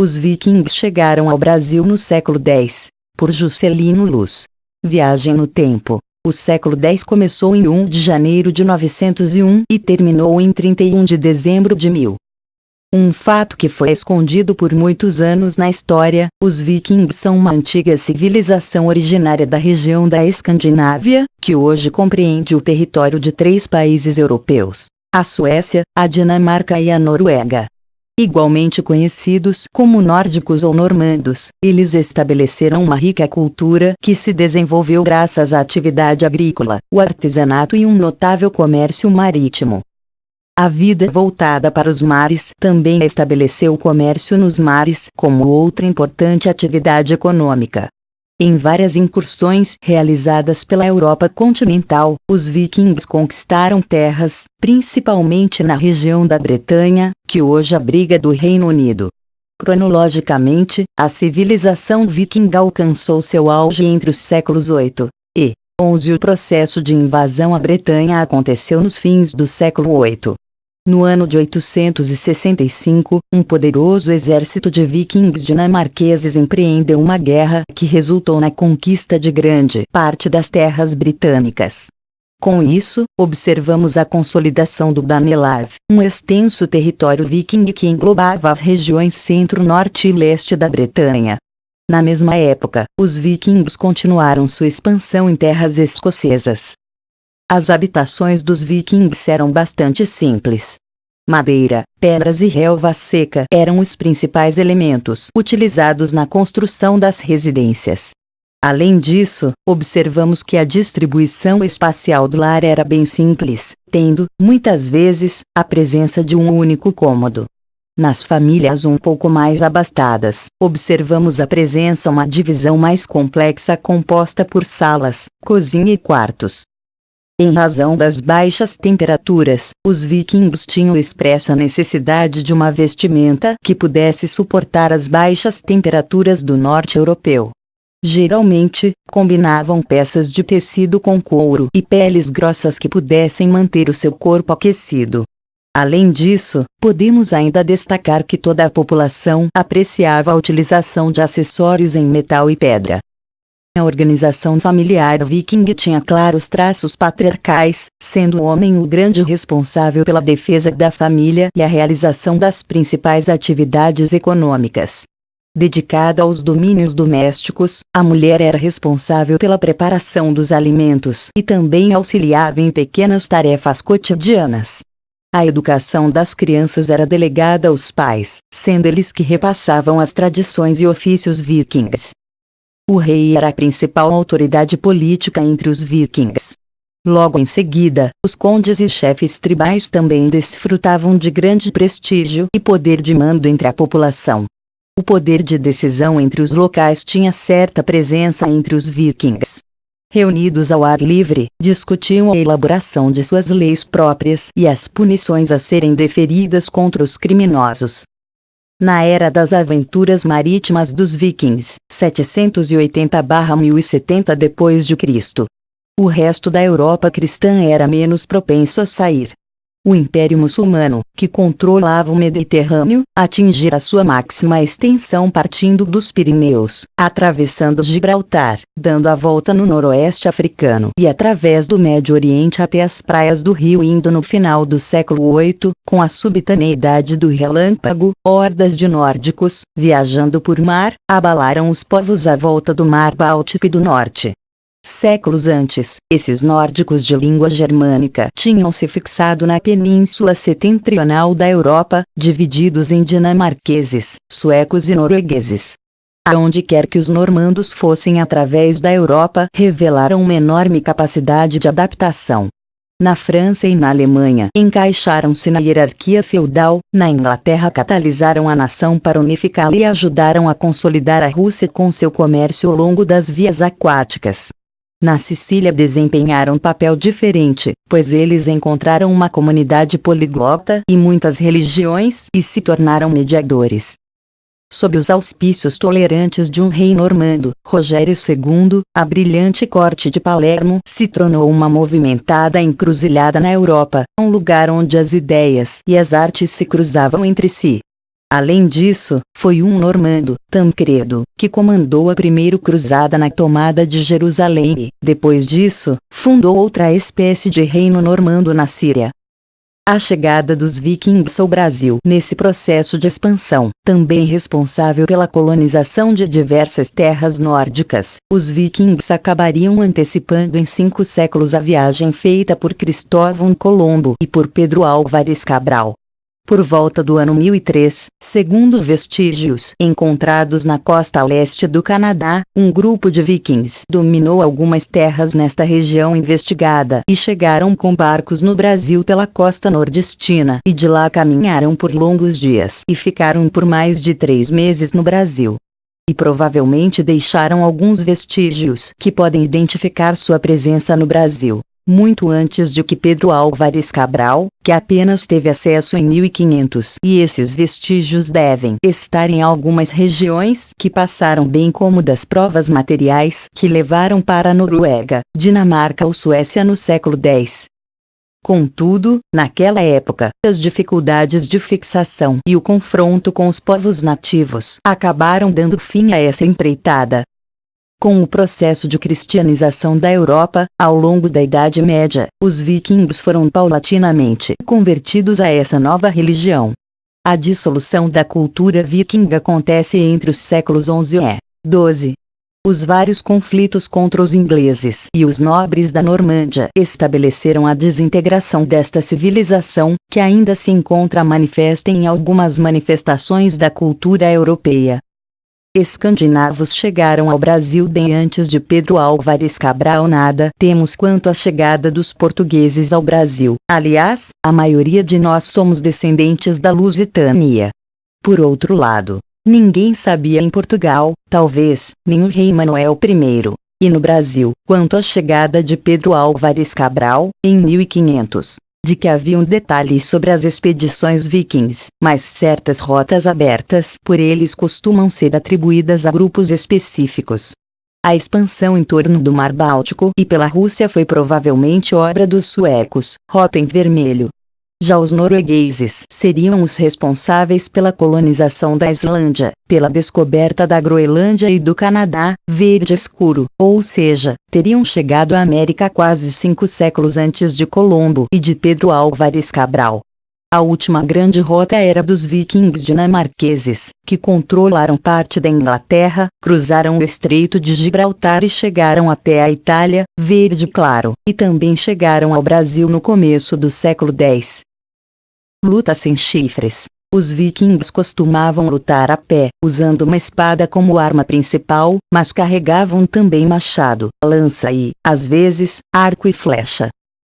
Os vikings chegaram ao Brasil no século X, por Juscelino Luz. Viagem no tempo. O século X começou em 1 de janeiro de 901 e terminou em 31 de dezembro de 1000. Um fato que foi escondido por muitos anos na história: os vikings são uma antiga civilização originária da região da Escandinávia, que hoje compreende o território de 3 países europeus: a Suécia, a Dinamarca e a Noruega. Igualmente conhecidos como nórdicos ou normandos, eles estabeleceram uma rica cultura que se desenvolveu graças à atividade agrícola, o artesanato e um notável comércio marítimo. A vida voltada para os mares também estabeleceu o comércio nos mares como outra importante atividade econômica. Em várias incursões realizadas pela Europa continental, os vikings conquistaram terras, principalmente na região da Bretanha, que hoje abriga do Reino Unido. Cronologicamente, a civilização viking alcançou seu auge entre os séculos 8 e 11. O processo de invasão à Bretanha aconteceu nos fins do século 8. No ano de 865, um poderoso exército de vikings dinamarqueses empreendeu uma guerra que resultou na conquista de grande parte das terras britânicas. Com isso, observamos a consolidação do Danelag, um extenso território viking que englobava as regiões centro, norte e leste da Bretanha. Na mesma época, os vikings continuaram sua expansão em terras escocesas. As habitações dos vikings eram bastante simples. Madeira, pedras e relva seca eram os principais elementos utilizados na construção das residências. Além disso, observamos que a distribuição espacial do lar era bem simples, tendo, muitas vezes, a presença de um único cômodo. Nas famílias um pouco mais abastadas, observamos a presença de uma divisão mais complexa composta por salas, cozinha e quartos. Em razão das baixas temperaturas, os vikings tinham expressa necessidade de uma vestimenta que pudesse suportar as baixas temperaturas do norte europeu. Geralmente, combinavam peças de tecido com couro e peles grossas que pudessem manter o seu corpo aquecido. Além disso, podemos ainda destacar que toda a população apreciava a utilização de acessórios em metal e pedra. A organização familiar viking tinha claros traços patriarcais, sendo o homem o grande responsável pela defesa da família e a realização das principais atividades econômicas. Dedicada aos domínios domésticos, a mulher era responsável pela preparação dos alimentos e também auxiliava em pequenas tarefas cotidianas. A educação das crianças era delegada aos pais, sendo eles que repassavam as tradições e ofícios vikings. O rei era a principal autoridade política entre os vikings. Logo em seguida, os condes e chefes tribais também desfrutavam de grande prestígio e poder de mando entre a população. O poder de decisão entre os locais tinha certa presença entre os vikings. Reunidos ao ar livre, discutiam a elaboração de suas leis próprias e as punições a serem deferidas contra os criminosos. Na era das aventuras marítimas dos vikings, 780/1070 d.C., o resto da Europa cristã era menos propenso a sair. O Império Muçulmano, que controlava o Mediterrâneo, atingira sua máxima extensão partindo dos Pirineus, atravessando Gibraltar, dando a volta no noroeste africano e através do Médio Oriente até as praias do Rio Indo no final do século VIII, com a subitaneidade do relâmpago, hordas de nórdicos, viajando por mar, abalaram os povos à volta do Mar Báltico e do Norte. Séculos antes, esses nórdicos de língua germânica tinham se fixado na península setentrional da Europa, divididos em dinamarqueses, suecos e noruegueses. Aonde quer que os normandos fossem através da Europa, revelaram uma enorme capacidade de adaptação. Na França e na Alemanha, encaixaram-se na hierarquia feudal, na Inglaterra catalisaram a nação para unificá-la e ajudaram a consolidar a Rússia com seu comércio ao longo das vias aquáticas. Na Sicília desempenharam um papel diferente, pois eles encontraram uma comunidade poliglota e muitas religiões e se tornaram mediadores. Sob os auspícios tolerantes de um rei normando, Rogério II, a brilhante corte de Palermo se tornou uma movimentada encruzilhada na Europa, um lugar onde as ideias e as artes se cruzavam entre si. Além disso, foi um normando, Tancredo, que comandou a primeira cruzada na tomada de Jerusalém e, depois disso, fundou outra espécie de reino normando na Síria. A chegada dos vikings ao Brasil nesse processo de expansão, também responsável pela colonização de diversas terras nórdicas, os vikings acabariam antecipando em 5 séculos a viagem feita por Cristóvão Colombo e por Pedro Álvares Cabral. Por volta do ano 1003, segundo vestígios encontrados na costa leste do Canadá, um grupo de vikings dominou algumas terras nesta região investigada e chegaram com barcos no Brasil pela costa nordestina e de lá caminharam por longos dias e ficaram por mais de 3 meses no Brasil. E provavelmente deixaram alguns vestígios que podem identificar sua presença no Brasil. Muito antes de que Pedro Álvares Cabral, que apenas teve acesso em 1500, e esses vestígios devem estar em algumas regiões que passaram bem como das provas materiais que levaram para a Noruega, Dinamarca ou Suécia no século X. Contudo, naquela época, as dificuldades de fixação e o confronto com os povos nativos acabaram dando fim a essa empreitada. Com o processo de cristianização da Europa, ao longo da Idade Média, os vikings foram paulatinamente convertidos a essa nova religião. A dissolução da cultura viking acontece entre os séculos XI e XII. Os vários conflitos contra os ingleses e os nobres da Normândia estabeleceram a desintegração desta civilização, que ainda se encontra manifesta em algumas manifestações da cultura europeia. Escandinavos chegaram ao Brasil bem antes de Pedro Álvares Cabral. Nada temos quanto à chegada dos portugueses ao Brasil. Aliás, a maioria de nós somos descendentes da Lusitânia. Por outro lado, ninguém sabia em Portugal, talvez, nem o rei Manuel I, e no Brasil, quanto à chegada de Pedro Álvares Cabral, em 1500. De que haviam detalhes sobre as expedições vikings, mas certas rotas abertas por eles costumam ser atribuídas a grupos específicos. A expansão em torno do Mar Báltico e pela Rússia foi provavelmente obra dos suecos, rota em vermelho. Já os noruegueses seriam os responsáveis pela colonização da Islândia, pela descoberta da Groenlândia e do Canadá, verde escuro, ou seja, teriam chegado à América quase 5 séculos antes de Colombo e de Pedro Álvares Cabral. A última grande rota era dos vikings dinamarqueses, que controlaram parte da Inglaterra, cruzaram o Estreito de Gibraltar e chegaram até a Itália, verde claro, e também chegaram ao Brasil no começo do século X. Luta sem chifres. Os vikings costumavam lutar a pé, usando uma espada como arma principal, mas carregavam também machado, lança e, às vezes, arco e flecha.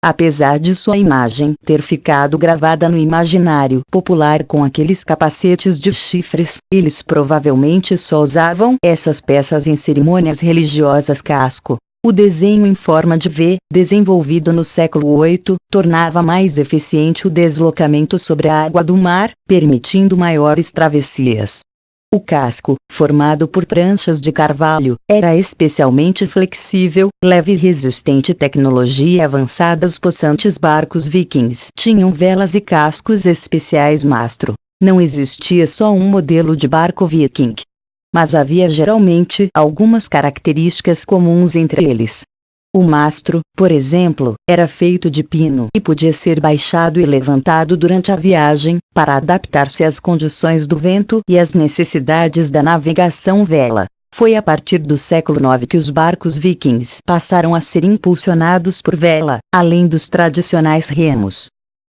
Apesar de sua imagem ter ficado gravada no imaginário popular com aqueles capacetes de chifres, eles provavelmente só usavam essas peças em cerimônias religiosas. Casco. O desenho em forma de V, desenvolvido no século VIII, tornava mais eficiente o deslocamento sobre a água do mar, permitindo maiores travessias. O casco, formado por pranchas de carvalho, era especialmente flexível, leve e resistente à tecnologia avançada. Os possantes barcos vikings tinham velas e cascos especiais mastro. Não existia só um modelo de barco viking, mas havia geralmente algumas características comuns entre eles. O mastro, por exemplo, era feito de pino e podia ser baixado e levantado durante a viagem, para adaptar-se às condições do vento e às necessidades da navegação vela. Foi a partir do século IX que os barcos vikings passaram a ser impulsionados por vela, além dos tradicionais remos.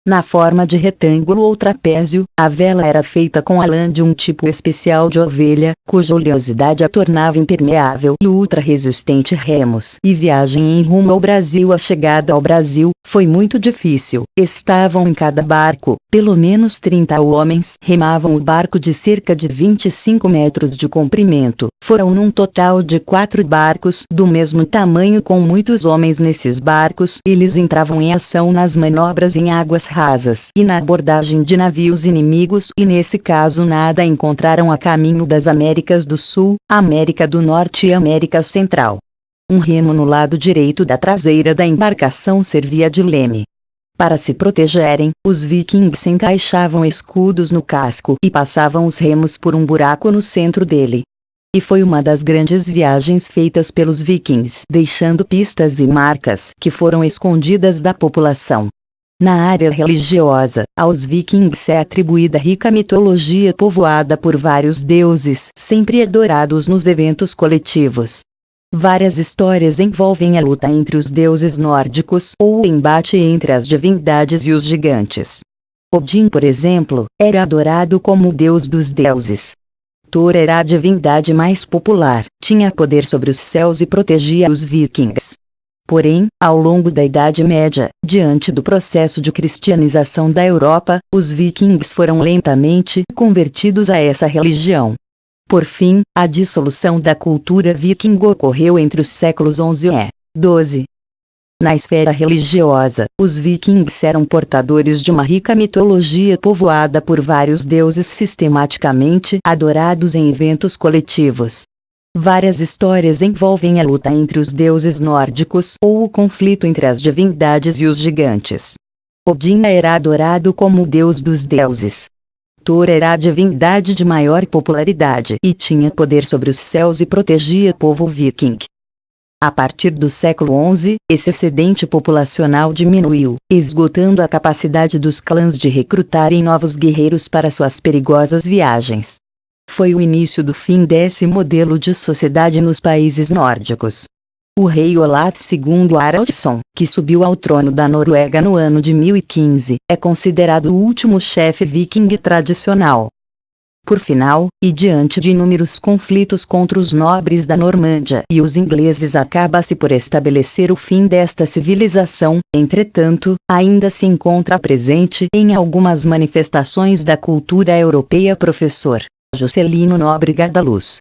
Na forma de retângulo ou trapézio, a vela era feita com a lã de um tipo especial de ovelha, cuja oleosidade a tornava impermeável e ultra-resistente. Remos e viagem em rumo ao Brasil. A chegada ao Brasil foi muito difícil. Estavam em cada barco, pelo menos 30 homens. Remavam o barco de cerca de 25 metros de comprimento. Foram num total de 4 barcos do mesmo tamanho com muitos homens nesses barcos. Eles entravam em ação nas manobras em águas rasas e na abordagem de navios inimigos, e nesse caso nada encontraram a caminho das Américas do Sul, América do Norte e América Central. Um remo no lado direito da traseira da embarcação servia de leme. Para se protegerem, os vikings encaixavam escudos no casco e passavam os remos por um buraco no centro dele. E foi uma das grandes viagens feitas pelos vikings, deixando pistas e marcas que foram escondidas da população. Na área religiosa, aos vikings é atribuída rica mitologia povoada por vários deuses, sempre adorados nos eventos coletivos. Várias histórias envolvem a luta entre os deuses nórdicos ou o embate entre as divindades e os gigantes. Odin, por exemplo, era adorado como o deus dos deuses. Thor era a divindade mais popular, tinha poder sobre os céus e protegia os vikings. Porém, ao longo da Idade Média, diante do processo de cristianização da Europa, os vikings foram lentamente convertidos a essa religião. Por fim, a dissolução da cultura viking ocorreu entre os séculos XI e XII. Na esfera religiosa, os vikings eram portadores de uma rica mitologia povoada por vários deuses sistematicamente adorados em eventos coletivos. Várias histórias envolvem a luta entre os deuses nórdicos ou o conflito entre as divindades e os gigantes. Odin era adorado como o deus dos deuses. Thor era a divindade de maior popularidade e tinha poder sobre os céus e protegia o povo viking. A partir do século XI, esse excedente populacional diminuiu, esgotando a capacidade dos clãs de recrutarem novos guerreiros para suas perigosas viagens. Foi o início do fim desse modelo de sociedade nos países nórdicos. O rei Olaf II Haraldsson, que subiu ao trono da Noruega no ano de 1015, é considerado o último chefe viking tradicional. Por final, e diante de inúmeros conflitos contra os nobres da Normândia e os ingleses, acaba-se por estabelecer o fim desta civilização. Entretanto, ainda se encontra presente em algumas manifestações da cultura europeia. Professor Juscelino Nóbrega da Luz.